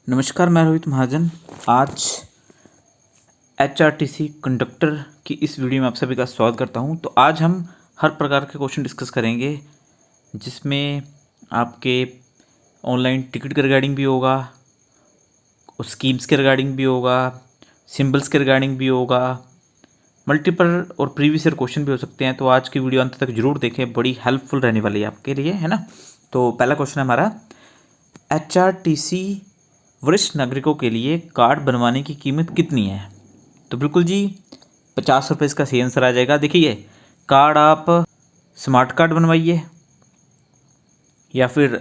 नमस्कार, मैं रोहित महाजन। आज एचआरटीसी कंडक्टर की इस वीडियो में आप सभी का स्वागत करता हूं। तो आज हम हर प्रकार के क्वेश्चन डिस्कस करेंगे, जिसमें आपके ऑनलाइन टिकट के रिगार्डिंग भी होगा, स्कीम्स के रिगार्डिंग भी होगा, सिंबल्स के रिगार्डिंग भी होगा, मल्टीपल और प्रीवियस ईयर क्वेश्चन भी हो सकते हैं। तो आज की वीडियो अंत तक जरूर देखें, बड़ी हेल्पफुल रहने वाली है आपके लिए, है ना। तो पहला क्वेश्चन है हमारा, एचआरटीसी वरिष्ठ नागरिकों के लिए कार्ड बनवाने की कीमत कितनी है? तो बिल्कुल जी, 50 रुपये इसका सही आंसर आ जाएगा। देखिए, कार्ड आप स्मार्ट कार्ड बनवाइए या फिर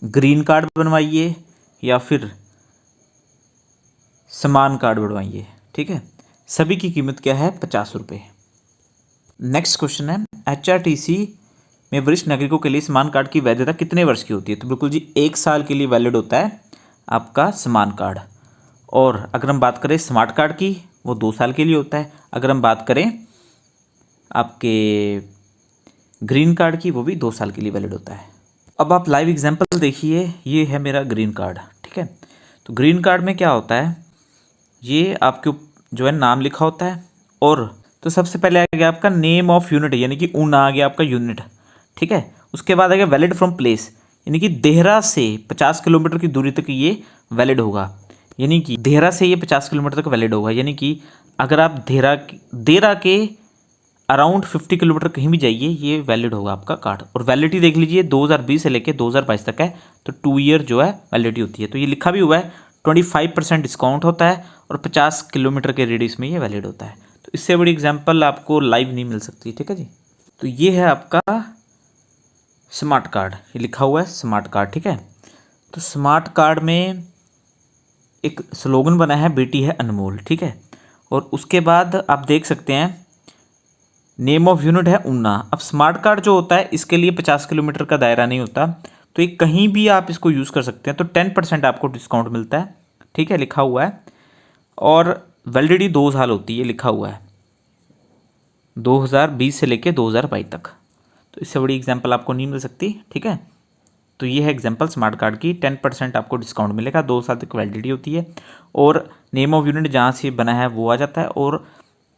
ग्रीन कार्ड बनवाइए या फिर समान कार्ड बनवाइए, ठीक है। सभी की कीमत क्या है? 50 रुपये। नेक्स्ट क्वेश्चन है, एचआरटीसी में वरिष्ठ नागरिकों के लिए समान कार्ड की वैधता कितने वर्ष की होती है? तो बिल्कुल जी, 1 साल के लिए वैलिड होता है आपका समान कार्ड। और अगर हम बात करें स्मार्ट कार्ड की, वो 2 साल के लिए होता है। अगर हम बात करें आपके ग्रीन कार्ड की, वो भी 2 साल के लिए वैलिड होता है। अब आप लाइव एग्जांपल देखिए, ये है मेरा ग्रीन कार्ड, ठीक है। तो ग्रीन कार्ड में क्या होता है, ये आपके जो है नाम लिखा होता है, और तो सबसे पहले आ गया आपका नेम ऑफ यूनिट, यानी कि ऊन आ गया आपका यूनिट, ठीक है। उसके बाद आ गया वैलिड फ्रॉम प्लेस, यानी कि देहरा से 50 किलोमीटर की दूरी तक ये वैलिड होगा, यानी कि देहरा से ये 50 किलोमीटर तक वैलिड होगा। यानी कि अगर आप देहरा के अराउंड 50 किलोमीटर कहीं भी जाइए, ये वैलिड होगा आपका कार्ड। और वैलिडिटी देख लीजिए, 2020 से लेकर 2022 तक है, तो 2 ईयर जो है वैलिडिटी होती है। तो ये लिखा भी हुआ है, 25% डिस्काउंट होता है और 50 किलोमीटर के रेडियस में ये वैलिड होता है। तो इससे बड़ी एग्जाम्पल आपको लाइव नहीं मिल सकती, ठीक है जी। तो ये है आपका स्मार्ट कार्ड, ये लिखा हुआ है स्मार्ट कार्ड, ठीक है। तो स्मार्ट कार्ड में एक स्लोगन बना है, बेटी है अनमोल, ठीक है। और उसके बाद आप देख सकते हैं नेम ऑफ यूनिट है ऊना। अब स्मार्ट कार्ड जो होता है, इसके लिए 50 किलोमीटर का दायरा नहीं होता, तो ये कहीं भी आप इसको यूज़ कर सकते हैं। तो 10% आपको डिस्काउंट मिलता है, ठीक है, लिखा हुआ है। और वैलिडिटी 2 साल होती है, लिखा हुआ है 2020 से लेकर 2022 तक। तो इससे बड़ी एग्जाम्पल आपको नहीं मिल सकती, ठीक है। तो ये है एग्जांपल स्मार्ट कार्ड की, 10% आपको डिस्काउंट मिलेगा, 2 साल तक वैलिडिटी होती है। और नेम ऑफ यूनिट जहाँ से बना है वो आ जाता है। और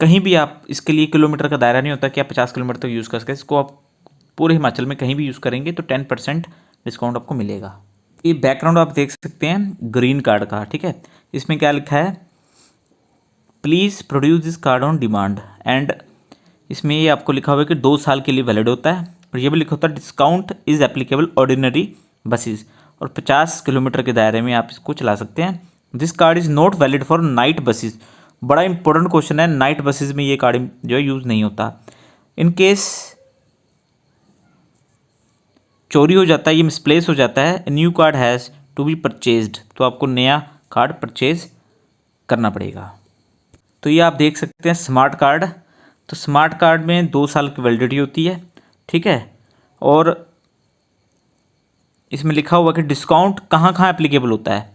कहीं भी आप इसके लिए किलोमीटर का दायरा नहीं होता कि आप 50 किलोमीटर तक यूज़ कर सकें। इसको आप पूरे हिमाचल में कहीं भी यूज़ करेंगे तो 10% डिस्काउंट आपको मिलेगा। ये बैकग्राउंड आप देख सकते हैं ग्रीन कार्ड का, ठीक है। इसमें क्या लिखा है, please produce this card on demand. And इसमें ये आपको लिखा हुआ है कि 2 साल के लिए वैलिड होता है। और ये भी लिखा होता है discount is applicable ordinary buses, और 50 किलोमीटर के दायरे में आप इसको चला सकते हैं। This card is not valid for night buses. बड़ा इंपॉर्टेंट क्वेश्चन है, नाइट बसेस में ये कार्ड जो है यूज़ नहीं होता। इन केस चोरी हो जाता है, ये मिसप्लेस हो जाता है, new card has to be purchased, तो आपको नया कार्ड परचेज करना पड़ेगा। तो ये आप देख सकते हैं स्मार्ट कार्ड। तो स्मार्ट कार्ड में 2 साल की वैलिडिटी होती है, ठीक है। और इसमें लिखा हुआ कि डिस्काउंट कहाँ कहाँ एप्लीकेबल होता है,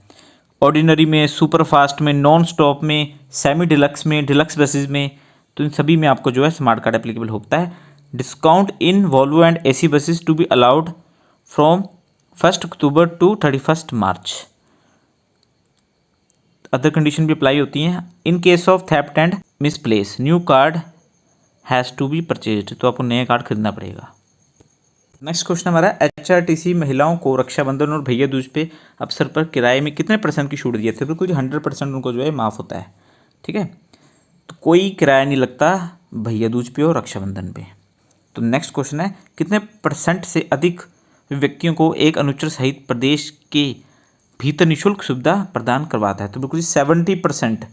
ऑर्डिनरी में, सुपर फास्ट में, नॉन स्टॉप में, सेमी डिलक्स में, डिलक्स बसेस में। तो इन सभी में आपको जो है स्मार्ट कार्ड एप्लीकेबल होता है। Discount in Volvo and AC buses to be allowed from 1 October to 31 March. Other condition भी अप्लाई होती हैं। In case of theft and misplace, new card has to be purchased, तो आपको नया card खरीदना पड़ेगा। नेक्स्ट क्वेश्चन हमारा, HRTC महिलाओं को रक्षाबंधन और भैया दूज पे अवसर पर किराए में कितने % की छूट दिए थे? बिल्कुल 100% उनको जो है माफ़ होता है, ठीक है। तो कोई किराया नहीं लगता भैया दूज पे और रक्षाबंधन पे। तो नेक्स्ट क्वेश्चन है, कितने % से अधिक व्यक्तियों को एक अनुचर सहित प्रदेश के भीतर निःशुल्क सुविधा प्रदान करवाता है? तो बिल्कुल 70%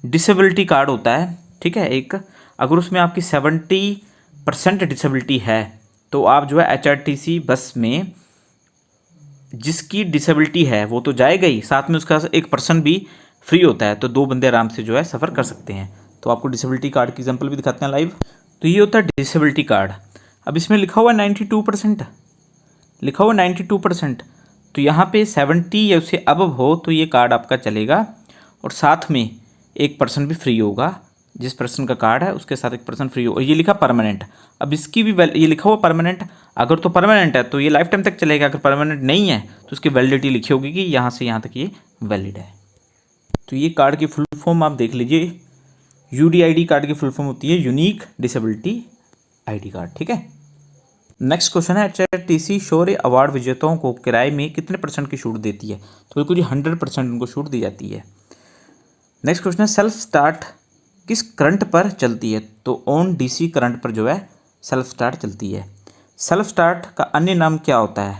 डिसेबिलिटी कार्ड होता है, ठीक है। एक अगर उसमें आपकी 70% डिसेबिलिटी है, तो आप जो है एचआरटीसी बस में जिसकी डिसेबिलिटी है वो तो जाएगा ही, साथ में उसका एक पर्सन भी फ्री होता है, तो 2 बंदे आराम से जो है सफ़र कर सकते हैं। तो आपको डिसेबिलिटी कार्ड की एग्जांपल भी दिखाते हैं लाइव। तो ये होता है डिसेबिलिटी कार्ड। अब इसमें लिखा हुआ है 92%, लिखा हुआ 92%। तो यहाँ पे 70 या उससे अबव हो तो ये कार्ड आपका चलेगा, और साथ में एक पर्सन भी फ्री होगा जिस पर्सन का कार्ड है उसके साथ 1% फ्री हो। और ये लिखा परमानेंट। अब इसकी भी ये लिखा हुआ परमानेंट, अगर तो परमानेंट है तो ये लाइफ टाइम तक चलेगा, अगर परमानेंट नहीं है तो उसकी वैलिडिटी लिखी होगी कि यहाँ से यहाँ तक ये वैलिड है। तो ये कार्ड की फुल फॉर्म आप देख लीजिए, UDID कार्ड की फुल फॉर्म होती है यूनिक डिसेबिलिटी ID कार्ड। ठीक है। नेक्स्ट क्वेश्चन है, HRTC शौर्य अवार्ड विजेताओं को किराए में कितने % की छूट देती है? तो बिल्कुल जी 100% उनको छूट दी जाती है। नेक्स्ट क्वेश्चन है, सेल्फ स्टार्ट किस करंट पर चलती है? तो ऑन DC करंट पर जो है सेल्फ स्टार्ट चलती है। सेल्फ स्टार्ट का अन्य नाम क्या होता है?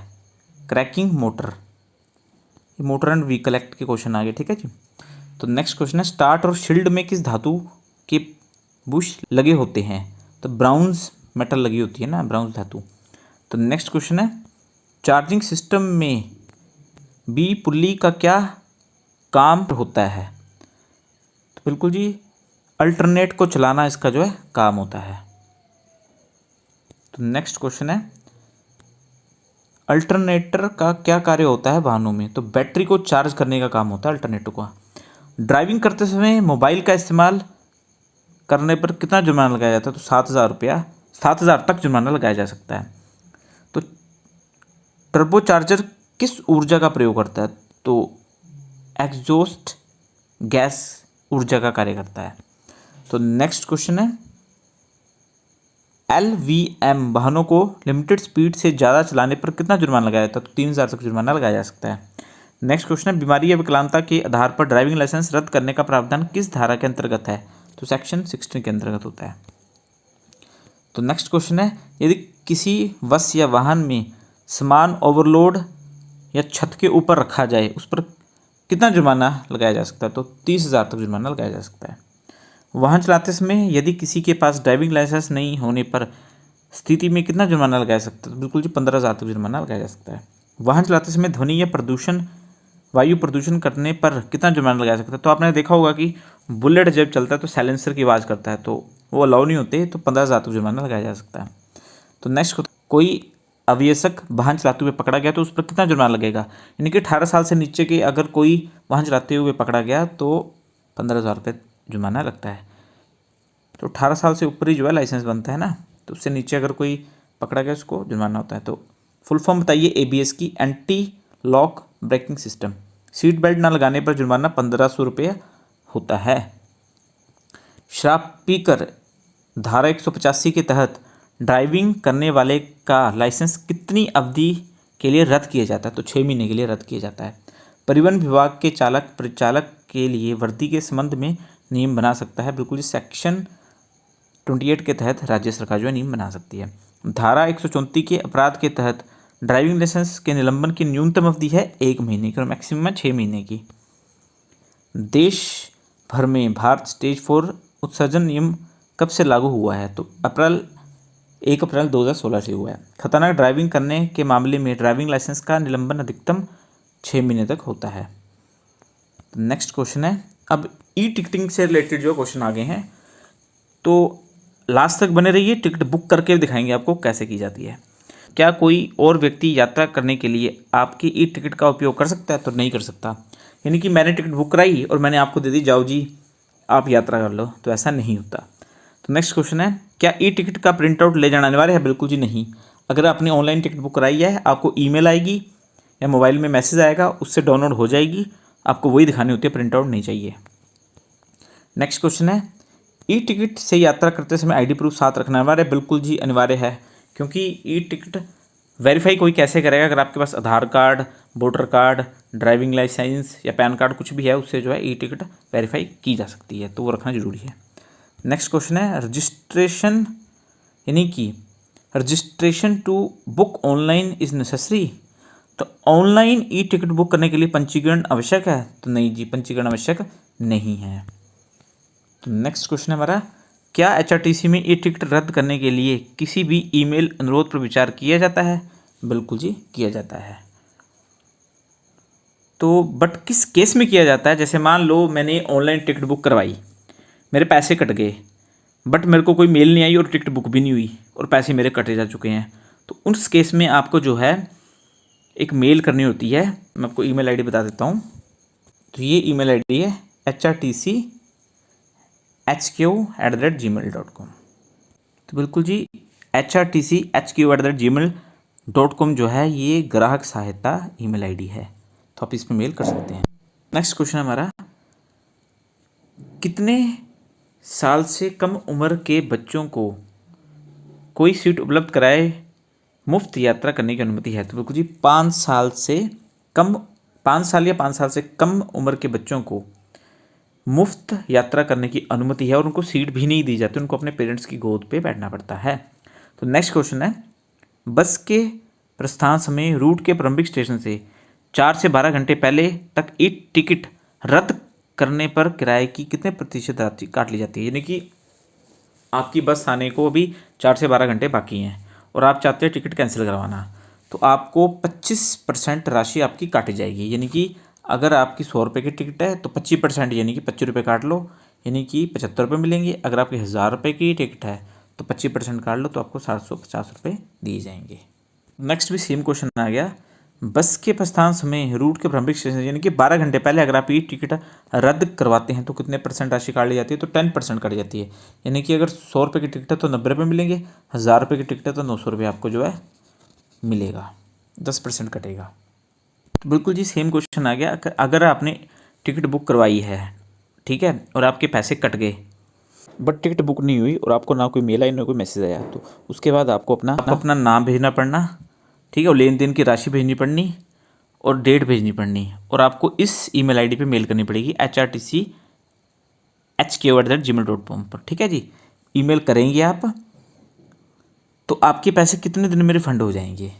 Cracking motor. Motor and vehicle act के क्वेश्चन आ गए। ठीक है जी। तो नेक्स्ट क्वेश्चन है, स्टार्ट और शील्ड में किस धातु के बुश लगे होते हैं? तो ब्राउन्स मेटल लगी होती है ना, ब्राउन्स धातु। तो नेक्स्ट क्वेश्चन है, चार्जिंग सिस्टम में बी पुल्ली का क्या काम होता है? तो बिल्कुल जी अल्टरनेट को चलाना इसका जो है काम होता है। तो नेक्स्ट क्वेश्चन है, अल्टरनेटर का क्या कार्य होता है वाहनों में? तो बैटरी को चार्ज करने का काम होता है अल्टरनेटर का। ड्राइविंग करते समय मोबाइल का इस्तेमाल करने पर कितना जुर्माना लगाया जाता है? तो 7,000 तक जुर्माना लगाया जा सकता है। तो टर्बो चार्जर किस ऊर्जा का प्रयोग करता है? तो एग्जॉस्ट गैस ऊर्जा का कार्य करता है। तो नेक्स्ट क्वेश्चन है, LVM वाहनों को लिमिटेड स्पीड से ज़्यादा चलाने पर कितना जुर्माना लगाया जाता है? तो 3,000 तक जुर्माना लगाया जा सकता है। नेक्स्ट क्वेश्चन है, बीमारी या विकलांगता के आधार पर ड्राइविंग लाइसेंस रद्द करने का प्रावधान किस धारा के अंतर्गत है? तो सेक्शन 16 के अंतर्गत होता है। तो नेक्स्ट क्वेश्चन है, यदि किसी बस या वाहन में सामान ओवरलोड या छत के ऊपर रखा जाए उस पर कितना जुर्माना लगाया जा सकता है? तो 30,000 तक जुर्माना लगाया जा सकता है। वाहन चलाते समय यदि किसी के पास ड्राइविंग लाइसेंस नहीं होने पर स्थिति में कितना जुर्माना लगाया सकता है? तो बिल्कुल जी 15,000 तक जुर्माना लगाया जा सकता है। वाहन चलाते समय ध्वनि या प्रदूषण, वायु प्रदूषण करने पर कितना जुर्माना लगाया सकता है? तो आपने देखा होगा कि बुलेट जब चलता है तो साइलेंसर की आवाज़ करता है, तो वो अलाउ नहीं होते, तो 15,000 तक जुर्माना लगाया जा सकता है। तो नेक्स्ट, कोई अवयस्क वाहन चलाते हुए पकड़ा गया तो उस पर कितना जुर्माना लगेगा? यानी कि 18 साल से नीचे के अगर कोई वाहन चलाते हुए पकड़ा गया तो 15,000 रुपये जुर्माना लगता है। तो 18 साल से ऊपर ही जो है लाइसेंस बनता है ना, तो उससे नीचे अगर कोई पकड़ा गया उसको जुर्माना होता है। तो फुल फॉर्म बताइए ABS की, anti lock braking system. Seat belt ना लगाने पर जुर्माना 1,500 रुपये होता है। शराब पीकर धारा 185 के तहत ड्राइविंग करने वाले का लाइसेंस कितनी अवधि के लिए रद्द किया जाता है? तो 6 महीने के लिए रद्द किया जाता है। परिवहन विभाग के चालक परिचालक के लिए वर्दी के संबंध में नियम बना सकता है? बिल्कुल सेक्शन 28 के तहत राज्य सरकार जो है नियम बना सकती है। धारा 134 के अपराध के तहत ड्राइविंग लाइसेंस के निलंबन की न्यूनतम अवधि है 1 महीने की और मैक्सिमम 6 महीने की। देश भर में भारत स्टेज 4 उत्सर्जन नियम कब से लागू हुआ है? तो 1 अप्रैल 2016 से हुआ है। खतरनाक ड्राइविंग करने के मामले में ड्राइविंग लाइसेंस का निलंबन अधिकतम 6 महीने तक होता है। नेक्स्ट क्वेश्चन है, अब टिकटिंग से रिलेटेड जो क्वेश्चन आ गए हैं, तो लास्ट तक बने रहिए, टिकट बुक करके दिखाएंगे आपको कैसे की जाती है। क्या कोई और व्यक्ति यात्रा करने के लिए आपकी टिकट का उपयोग कर सकता है? तो नहीं कर सकता। यानी कि मैंने टिकट बुक कराई और मैंने आपको दे दी, जाओ जी आप यात्रा कर लो, तो ऐसा नहीं होता। तो नेक्स्ट क्वेश्चन है, क्या टिकट का प्रिंट आउट ले जाना अनिवार्य है? बिल्कुल जी नहीं। अगर आपने ऑनलाइन टिकट बुक कराई है, आपको ईमेल आएगी या मोबाइल में मैसेज आएगा, उससे डाउनलोड हो जाएगी, आपको वही दिखानी होती है, प्रिंट आउट नहीं चाहिए। नेक्स्ट क्वेश्चन है, टिकट से यात्रा करते समय ID प्रूफ साथ रखना अनिवार्य है? बिल्कुल जी अनिवार्य है, क्योंकि टिकट वेरीफाई कोई कैसे करेगा? अगर आपके पास Aadhaar card, voter card, driving licence या पैन कार्ड कुछ भी है, उससे जो है टिकट वेरीफाई की जा सकती है, तो वो रखना जरूरी है। नेक्स्ट क्वेश्चन है, रजिस्ट्रेशन यानी कि registration to book online is necessary? तो ऑनलाइन टिकट बुक करने के लिए पंजीकरण आवश्यक है? तो नहीं जी, पंजीकरण आवश्यक नहीं है। तो नेक्स्ट क्वेश्चन है हमारा, क्या HRTC में टिकट रद्द करने के लिए किसी भी ईमेल अनुरोध पर विचार किया जाता है? बिल्कुल जी किया जाता है। तो बट किस केस में किया जाता है? जैसे मान लो मैंने ऑनलाइन टिकट बुक करवाई, मेरे पैसे कट गए, बट मेरे को कोई मेल नहीं आई और टिकट बुक भी नहीं हुई और पैसे मेरे कटे जा चुके हैं, तो उस केस में आपको जो है एक मेल करनी होती है। मैं आपको ईमेल ID बता देता हूँ। तो ये ईमेल ID है HRTC hq@gmail.com। तो बिल्कुल जी HRTC@gmail.com जो है ये ग्राहक सहायता ईमेल आईडी है, तो आप इसमें मेल कर सकते हैं। नेक्स्ट क्वेश्चन हमारा, कितने साल से कम उम्र के बच्चों को कोई सीट उपलब्ध कराए मुफ्त यात्रा करने की अनुमति है? तो बिल्कुल जी 5 साल या 5 साल से कम उम्र के बच्चों को मुफ्त यात्रा करने की अनुमति है और उनको सीट भी नहीं दी जाती, उनको अपने पेरेंट्स की गोद पे बैठना पड़ता है। तो नेक्स्ट क्वेश्चन है, बस के प्रस्थान समय रूट के प्रारंभिक स्टेशन से 4 से 12 घंटे पहले तक ई टिकट रद्द करने पर किराए की कितने प्रतिशत राशि काट ली जाती है? यानी कि आपकी बस आने को अभी 4 से 12 घंटे बाकी हैं और आप चाहते हैं टिकट कैंसिल करवाना, तो आपको 25% राशि आपकी काटी जाएगी। यानी कि अगर आपकी 100 रुपये की टिकट है तो 25% यानी कि 25 रुपये काट लो, यानी कि 75 रुपये मिलेंगे। अगर आपकी 1000 रुपये की टिकट है तो 25% काट लो तो आपको 750 रुपये दिए जाएंगे। नेक्स्ट भी सेम क्वेश्चन आ गया, बस के प्रस्थान समय रूट के प्रारंभिक स्टेशन यानी कि 12 घंटे पहले अगर आप ये टिकट रद्द करवाते हैं तो कितने % राशि काट ली जाती है? तो 10% काटी जाती है। यानी कि अगर 100 रुपये की टिकट है तो 90 रुपये मिलेंगे, 1000 रुपये की टिकट है तो 900 रुपये आपको जो है मिलेगा, 10% कटेगा। तो बिल्कुल जी सेम क्वेश्चन आ गया, अगर आपने टिकट बुक करवाई है, ठीक है, और आपके पैसे कट गए बट टिकट बुक नहीं हुई और आपको ना कोई मेल आई ना कोई मैसेज आया, तो उसके बाद आपको अपना नाम भेजना पड़ना, ठीक है, और लेन देन की राशि भेजनी पड़नी और डेट भेजनी पड़नी, और आपको इस ईमेल आईडी पे मेल करनी पड़ेगी HRTC@gmail.com पर, ठीक है जी। ईमेल करेंगे आप तो आपके पैसे कितने दिन में रिफ़ंड हो जाएंगे?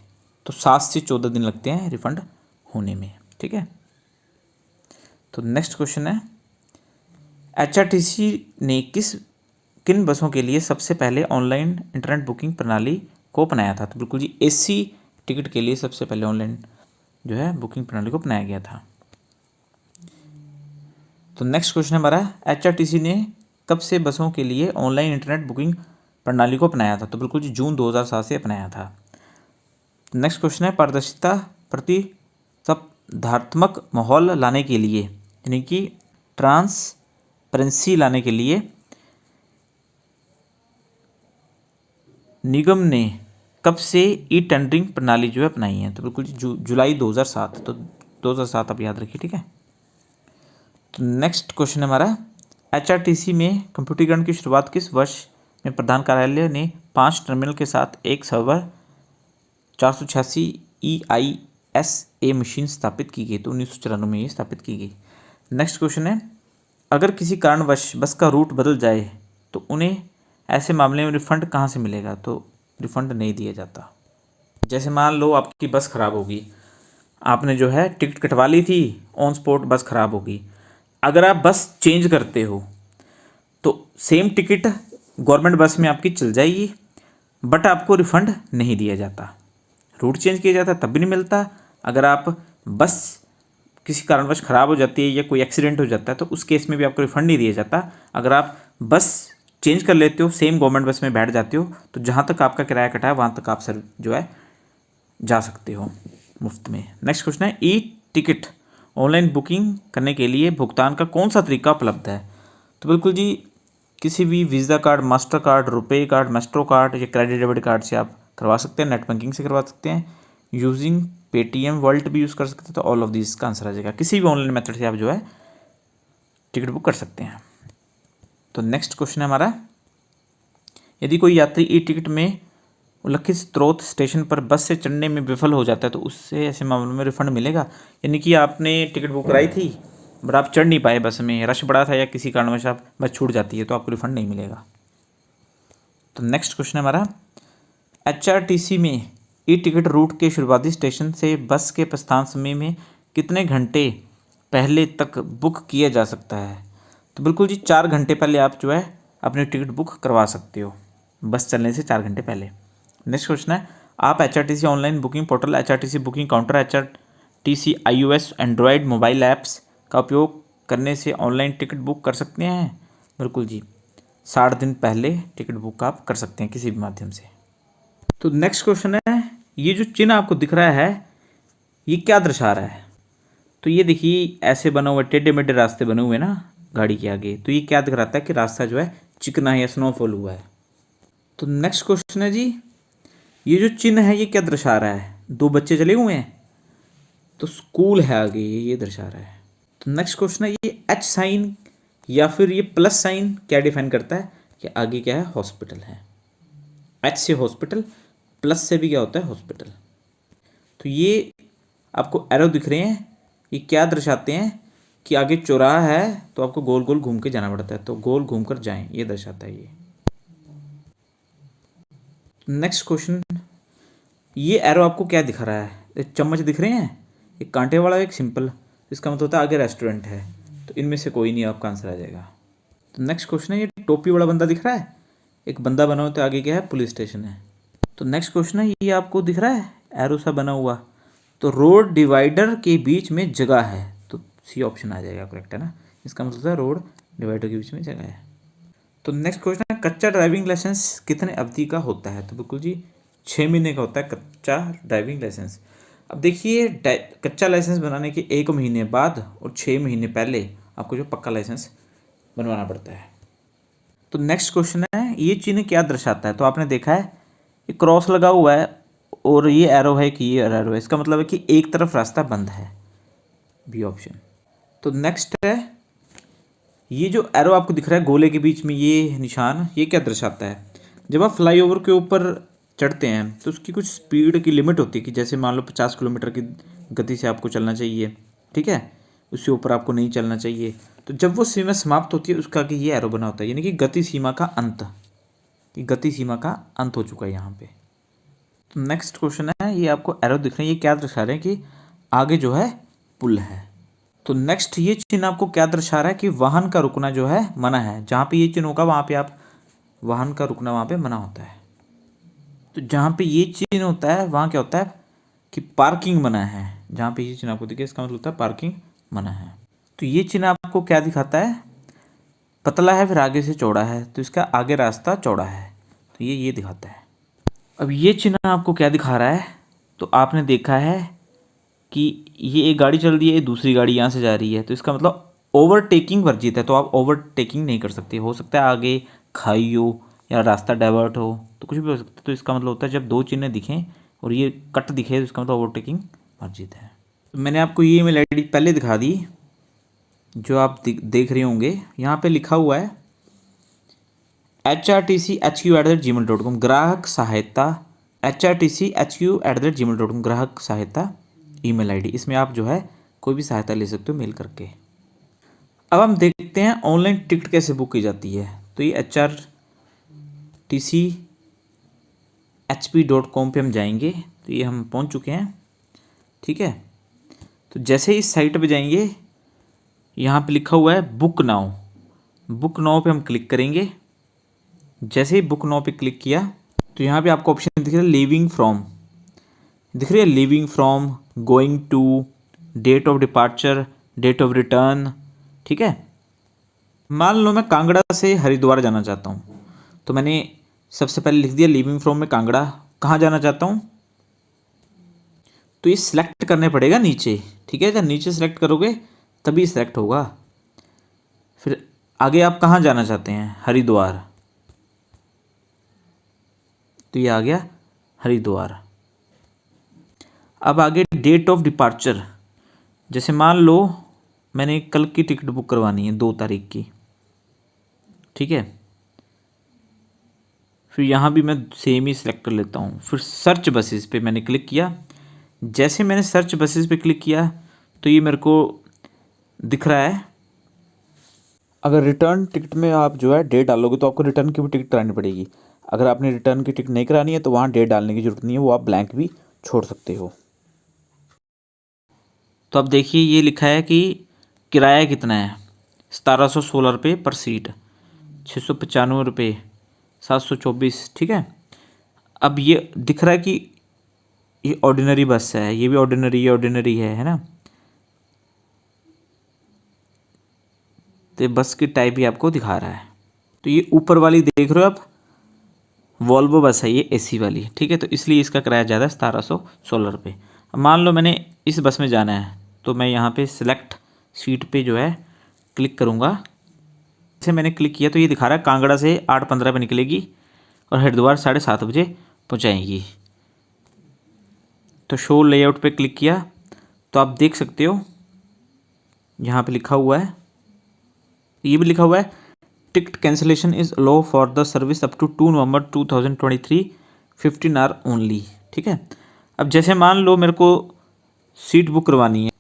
तो 7 से 14 दिन लगते हैं रिफ़ंड होने में, ठीक है। तो नेक्स्ट क्वेश्चन है, HRTC ने किन बसों के लिए सबसे पहले ऑनलाइन इंटरनेट बुकिंग प्रणाली को अपनाया था? तो बिल्कुल जी AC टिकट के लिए सबसे पहले ऑनलाइन जो है बुकिंग प्रणाली को अपनाया गया था। तो नेक्स्ट क्वेश्चन हमारा, HRTC ने कब से बसों के लिए ऑनलाइन इंटरनेट बुकिंग प्रणाली को अपनाया था? तो बिल्कुल जी जून 2007 से अपनाया था। नेक्स्ट क्वेश्चन है, पारदर्शिता प्रतिस्पर्धात्मक माहौल लाने के लिए यानी कि ट्रांसपेरेंसी लाने के लिए निगम ने कब से ई टेंडरिंग प्रणाली जो है अपनाई है? तो बिल्कुल जुलाई 2007, तो 2007 आप याद रखिए, ठीक है। तो नेक्स्ट क्वेश्चन हमारा, HRTC में कंप्यूटरीकरण की शुरुआत किस वर्ष में प्रधान कार्यालय ने 5 टर्मिनल के साथ एक सर्वर 486 EISA मशीन स्थापित की गई? तो 1994 में ये स्थापित की गई। नेक्स्ट क्वेश्चन है, अगर किसी कारणवश बस का रूट बदल जाए तो उन्हें ऐसे मामले में रिफ़ंड कहाँ से मिलेगा? तो रिफ़ंड नहीं दिया जाता। जैसे मान लो आपकी बस ख़राब होगी, आपने जो है टिकट कटवा ली थी, ऑन स्पॉट बस ख़राब होगी, अगर आप बस चेंज करते हो तो सेम टिकट गवर्नमेंट बस में आपकी चल जाएगी बट आपको रिफ़ंड नहीं दिया जाता। रूट चेंज किया जाता तब भी नहीं मिलता। अगर आप बस किसी कारणवश ख़राब हो जाती है या कोई एक्सीडेंट हो जाता है तो उस केस में भी आपको रिफ़ंड नहीं दिया जाता। अगर आप बस चेंज कर लेते हो, सेम गवर्नमेंट बस में बैठ जाते हो, तो जहाँ तक आपका किराया कटा है वहाँ तक आप सर जो है जा सकते हो मुफ्त में। नेक्स्ट क्वेश्चन है, ई टिकट ऑनलाइन बुकिंग करने के लिए भुगतान का कौन सा तरीका उपलब्ध है? तो बिल्कुल जी किसी भी visa card, Master card, RuPay card, maestro card या क्रेडिट डेबिट कार्ड से आप करवा सकते हैं, नेट बैंकिंग से करवा सकते हैं, यूजिंग पेटीएम वॉलेट भी यूज़ कर सकते हैं। तो ऑल ऑफ दिस का आंसर आ जाएगा, किसी भी ऑनलाइन मेथड से आप जो है टिकट बुक कर सकते हैं। तो नेक्स्ट क्वेश्चन है हमारा, यदि कोई यात्री ई टिकट में उल्लिखित स्रोत स्टेशन पर बस से चढ़ने में विफल हो जाता है तो उससे ऐसे मामलों में रिफ़ंड मिलेगा? यानी कि आपने टिकट बुक कराई थी बट आप चढ़ नहीं पाए, बस में रश बड़ा था या किसी कारणवश आप बस छूट जाती है तो आपको रिफ़ंड नहीं मिलेगा। तो नेक्स्ट क्वेश्चन है हमारा, HRTC में ई टिकट रूट के शुरुआती स्टेशन से बस के प्रस्थान समय में कितने घंटे पहले तक बुक किया जा सकता है? तो बिल्कुल जी 4 घंटे पहले आप जो है अपनी टिकट बुक करवा सकते हो, बस चलने से 4 घंटे पहले। नेक्स्ट क्वेश्चन है, आप HRTC online booking portal, HRTC booking counter, HRTC iOS Android mobile apps का उपयोग करने से ऑनलाइन टिकट बुक कर सकते हैं? बिल्कुल जी 60 दिन पहले टिकट बुक आप कर सकते हैं किसी भी माध्यम से। तो नेक्स्ट क्वेश्चन है, ये जो चिन्ह आपको दिख रहा है ये क्या दर्शा रहा है? तो ये देखिए ऐसे बना हुआ टेढ़े मेढ़े रास्ते बने हुए ना, गाड़ी के आगे, तो ये क्या दिखाता है कि रास्ता जो है चिकना है या स्नोफॉल हुआ है। तो नेक्स्ट क्वेश्चन है जी, ये जो चिन्ह है ये क्या दर्शा रहा है? दो बच्चे चले हुए हैं, तो स्कूल है आगे, ये दर्शा रहा है। तो नेक्स्ट क्वेश्चन है, ये एच साइन या फिर ये प्लस साइन क्या डिफाइन करता है कि आगे क्या है? हॉस्पिटल है। एच से हॉस्पिटल, प्लस से भी क्या होता है? हॉस्पिटल। तो ये आपको एरो दिख रहे हैं, ये क्या दर्शाते हैं कि आगे चौराहा है तो आपको गोल गोल घूम के जाना पड़ता है, तो गोल घूम कर जाएं, ये दर्शाता है ये। नेक्स्ट क्वेश्चन, ये एरो आपको क्या दिखा रहा है? एक चम्मच दिख रहे हैं, एक कांटे वाला, एक सिंपल, इसका मतलब होता है आगे रेस्टोरेंट है, तो इनमें से कोई नहीं आपका आंसर आ जाएगा। तो नेक्स्ट क्वेश्चन है, ये टोपी वाला बंदा दिख रहा है, एक बंदा बना हुआ, तो आगे क्या है? पुलिस स्टेशन है। तो नेक्स्ट क्वेश्चन है, ये आपको दिख रहा है एरो सा बना हुआ, तो रोड डिवाइडर के बीच में जगह है, तो सी ऑप्शन आ जाएगा, करेक्ट है ना? इसका मतलब है रोड डिवाइडर के बीच में जगह है। तो नेक्स्ट क्वेश्चन है, कच्चा ड्राइविंग लाइसेंस कितने अवधि का होता है? तो बिल्कुल जी 6 महीने का होता है कच्चा ड्राइविंग लाइसेंस। अब देखिए, कच्चा लाइसेंस बनाने के 1 महीने बाद और 6 महीने पहले आपको जो पक्का लाइसेंस बनवाना पड़ता है। तो नेक्स्ट क्वेश्चन है, ये चिन्ह क्या दर्शाता है? तो आपने देखा है ये क्रॉस लगा हुआ है और ये एरो है कि ये एरो है, इसका मतलब है कि एक तरफ रास्ता बंद है, बी ऑप्शन। तो नेक्स्ट है, ये जो एरो आपको दिख रहा है गोले के बीच में ये निशान, ये क्या दर्शाता है? जब आप फ्लाईओवर के ऊपर चढ़ते हैं तो उसकी कुछ स्पीड की लिमिट होती है कि जैसे मान लो 50 किलोमीटर की गति से आपको चलना चाहिए, ठीक है, उससे ऊपर आपको नहीं चलना चाहिए। तो जब वो सीमा समाप्त होती है उसका आगे ये एरो बना होता है, यानी कि गति सीमा का अंत, कि गति सीमा का अंत हो चुका है यहाँ पे। तो नेक्स्ट क्वेश्चन है, ये आपको एरो दिख रहे हैं, ये क्या दर्शा रहे हैं कि आगे जो है पुल है। तो नेक्स्ट ये चिन्ह आपको क्या दर्शा रहा है कि वाहन का रुकना जो है मना है। जहाँ पे ये चिन्ह होगा वहाँ पे आप वाहन का रुकना वहाँ पे मना होता है। तो जहाँ पे ये चिन्ह होता है वहाँ क्या होता है कि पार्किंग मना है। जहाँ पे ये चिन्ह आपको दिखे इसका मतलब होता है पार्किंग मना है। तो ये चिन्ह आपको क्या दिखाता है? पतला है फिर आगे से चौड़ा है, तो इसका आगे रास्ता चौड़ा है, तो ये दिखाता है। अब ये चिन्ह आपको क्या दिखा रहा है? तो आपने देखा है कि ये एक गाड़ी चल रही है, दूसरी गाड़ी यहाँ से जा रही है, तो इसका मतलब ओवरटेकिंग वर्जित है, तो आप ओवरटेकिंग नहीं कर सकते। हो सकता है आगे खाई हो या रास्ता डाइवर्ट हो, तो कुछ भी हो सकता है। तो इसका मतलब होता है जब दो चिन्ह दिखें और ये कट दिखे तो इसका मतलब ओवरटेकिंग वर्जित है। तो मैंने आपको ये ईमेल आईडी पहले दिखा दी जो आप देख रहे होंगे, यहाँ पे लिखा हुआ है HRTCHQ@gmail.com ग्राहक सहायता, HRTCHQ@gmail.com ग्राहक सहायता ईमेल आईडी। इसमें आप जो है कोई भी सहायता ले सकते हो मेल करके। अब हम देखते हैं ऑनलाइन टिकट कैसे बुक की जाती है। तो ये HRTCHP.com पे हम जाएंगे, तो ये हम पहुंच चुके हैं, ठीक है। तो जैसे इस साइट पे जाएंगे, यहाँ पे लिखा हुआ है बुक नाउ, बुक नाउ पे हम क्लिक करेंगे। जैसे ही बुक नाउ पे क्लिक किया तो यहाँ पे आपको ऑप्शन दिख रहा है लीविंग फ्रॉम, दिख रही है leaving from, going to, date of departure, date of return, ठीक है। मान लो मैं कांगड़ा से हरिद्वार जाना चाहता हूँ, तो मैंने सबसे पहले लिख दिया लीविंग फ्रॉम में कांगड़ा, कहाँ जाना चाहता हूँ, तो ये सिलेक्ट करने पड़ेगा नीचे, ठीक है। जब नीचे सिलेक्ट करोगे तभी सिलेक्ट होगा। फिर आगे आप कहाँ जाना चाहते हैं? हरिद्वार, तो ये आ गया हरिद्वार। अब आगे डेट ऑफ डिपार्चर, जैसे मान लो मैंने कल की टिकट बुक करवानी है 2 तारीख की, ठीक है। फिर यहाँ भी मैं सेम ही सिलेक्ट कर लेता हूँ। फिर सर्च बसेस पे मैंने क्लिक किया। जैसे मैंने सर्च बसेस पे क्लिक किया तो ये मेरे को दिख रहा है। अगर रिटर्न टिकट में आप जो है डेट डालोगे तो आपको रिटर्न की भी टिकट करानी पड़ेगी। अगर आपने रिटर्न की टिकट नहीं करानी है तो वहाँ डेट डालने की ज़रूरत नहीं है, वो आप ब्लैंक भी छोड़ सकते हो। तो अब देखिए ये लिखा है कि किराया कितना है, 1716 रुपये पर सीट, 695 रुपये, 724, ठीक है। अब ये दिख रहा है कि ये ऑर्डिनरी बस है, ये भी ऑर्डिनरी है ना। तो बस की टाइप ही आपको दिखा रहा है। तो ये ऊपर वाली देख रहे हो आप, वॉल्वो बस है ये एसी वाली, ठीक है। तो इसलिए इसका किराया ज़्यादा है, 1716 रुपये। अब मान लो मैंने इस बस में जाना है, तो मैं यहाँ पे सिलेक्ट सीट पे जो है क्लिक करूँगा जैसे मैंने क्लिक किया तो ये दिखा रहा है कांगड़ा से 8:15 पे निकलेगी और हरिद्वार 7:30 बजे पहुँचाएगी। तो शो लेआउट पे क्लिक किया तो आप देख सकते हो यहाँ पे लिखा हुआ है, ये भी लिखा हुआ है ticket cancellation is allow for the service up to 2 November 2023 15 hour only. ठीक है, अब जैसे मान लो मेरे को सीट बुक करवानी है,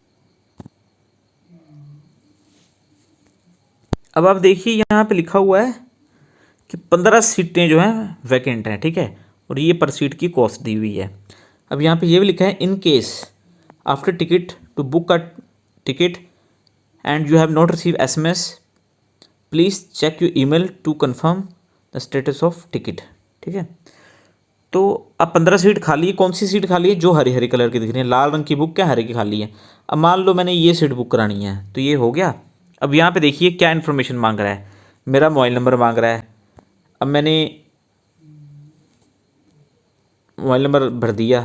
अब आप देखिए यहाँ पे लिखा हुआ है कि 15 सीटें जो हैं वैकेंट हैं। ठीक है, और ये पर सीट की कॉस्ट दी हुई है। अब यहाँ पे ये भी लिखा है in case after ticket to book a ticket and you have not receive SMS please check your email to confirm the status of ticket. ठीक है, तो अब 15 सीट खाली है। कौन सी सीट खाली है? जो हरी हरी कलर की दिख रही है, लाल रंग की बुक क्या हरे की खाली है। अब मान लो मैंने ये सीट बुक करानी है तो ये हो गया। अब यहाँ पे देखिए क्या इन्फॉर्मेशन मांग रहा है, मेरा मोबाइल नंबर मांग रहा है। अब मैंने मोबाइल नंबर भर दिया,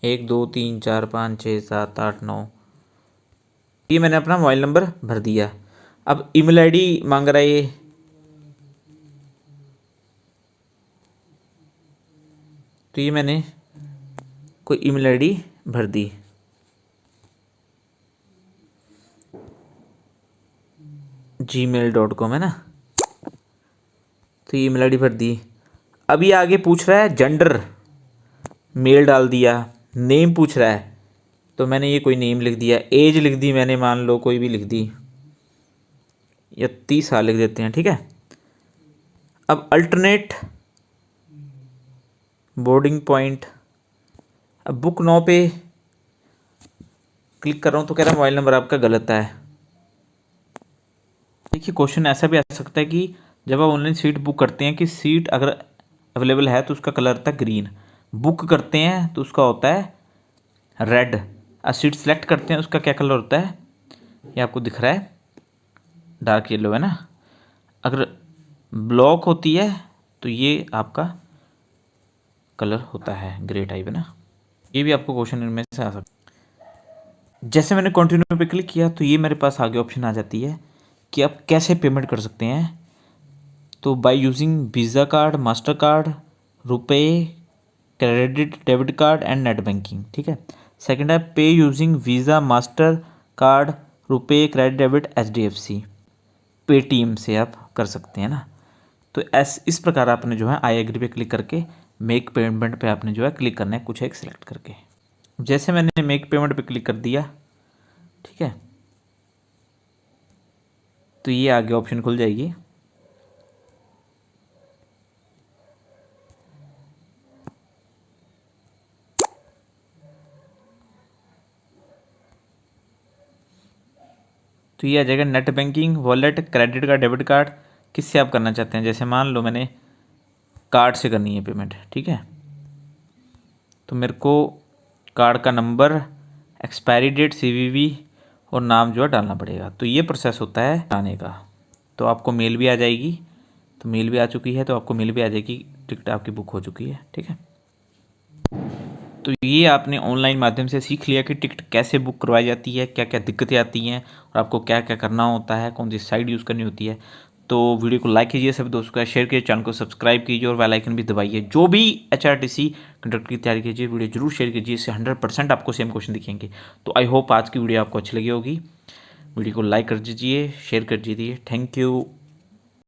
1 2 3 4 5 6 7 8 9, ये मैंने अपना मोबाइल नंबर भर दिया। अब ईमेल आईडी मांग रहा है ये, तो ये मैंने कोई ईमेल आईडी भर दी। gmail.com है ना, तो ये ईमेल आईडी भर दी। अब ये आगे पूछ रहा है जेंडर, मेल डाल दिया। नेम पूछ रहा है तो मैंने ये कोई नेम लिख दिया। एज लिख दी मैंने, मान लो कोई भी लिख दी, या 30 साल लिख देते हैं। ठीक है, अब अल्टरनेट बोर्डिंग पॉइंट, अब बुक 9 पे क्लिक कर रहा हूँ तो कह रहा है मोबाइल नंबर आपका गलत है। देखिए क्वेश्चन ऐसा भी आ सकता है कि जब आप ऑनलाइन सीट बुक करते हैं कि सीट अगर अवेलेबल है तो उसका कलर होता है ग्रीन, बुक करते हैं तो उसका होता है रेड, और सीट सेलेक्ट करते हैं उसका क्या कलर होता है, ये आपको दिख रहा है डार्क येलो है ना। अगर ब्लॉक होती है तो ये आपका कलर होता है ग्रे टाइप है ना। ये भी आपको क्वेश्चन इनमें से आ सकता है। जैसे मैंने कंटिन्यू पे क्लिक किया तो ये मेरे पास आगे ऑप्शन आ जाती है कि आप कैसे पेमेंट कर सकते हैं। तो by using Visa card, Master card, RuPay, credit debit card and net banking. ठीक है, सेकंड है pay using Visa, Master card, RuPay, credit debit, HDFC, Paytm से आप कर सकते हैं ना। तो इस प्रकार आपने जो है आई एग्री पे क्लिक करके मेक पेमेंट पे आपने जो है क्लिक करना है कुछ एक सिलेक्ट करके। जैसे मैंने मेक पेमेंट पे क्लिक कर दिया, ठीक है, तो ये आगे ऑप्शन खुल जाएगी। तो ये आ जाएगा net banking, wallet, credit card, debit card, किससे आप करना चाहते हैं। जैसे मान लो मैंने कार्ड से करनी है पेमेंट। ठीक है, तो मेरे को कार्ड का नंबर, एक्सपायरी डेट, CVV और नाम जो है डालना पड़ेगा। तो ये प्रोसेस होता है आने का। तो आपको मेल भी आ जाएगी, तो मेल भी आ चुकी है, तो आपको मेल भी आ जाएगी टिकट आपकी बुक हो चुकी है। ठीक है, तो ये आपने ऑनलाइन माध्यम से सीख लिया कि टिकट कैसे बुक करवाई जाती है, क्या क्या दिक्कतें आती हैं और आपको क्या क्या करना होता है, कौन सी साइट यूज़ करनी होती है। तो वीडियो को लाइक कीजिए, सभी दोस्तों का शेयर कीजिए, चैनल को सब्सक्राइब कीजिए और बेल आइकन भी दबाइए। जो भी HRTC कंडक्ट की तैयारी कीजिए वीडियो जरूर शेयर कीजिए, इससे 100% आपको सेम क्वेश्चन दिखेंगे। तो आई होप आज की वीडियो आपको अच्छी लगी होगी। वीडियो को लाइक कर दीजिए, शेयर कर दीजिए। Thank you.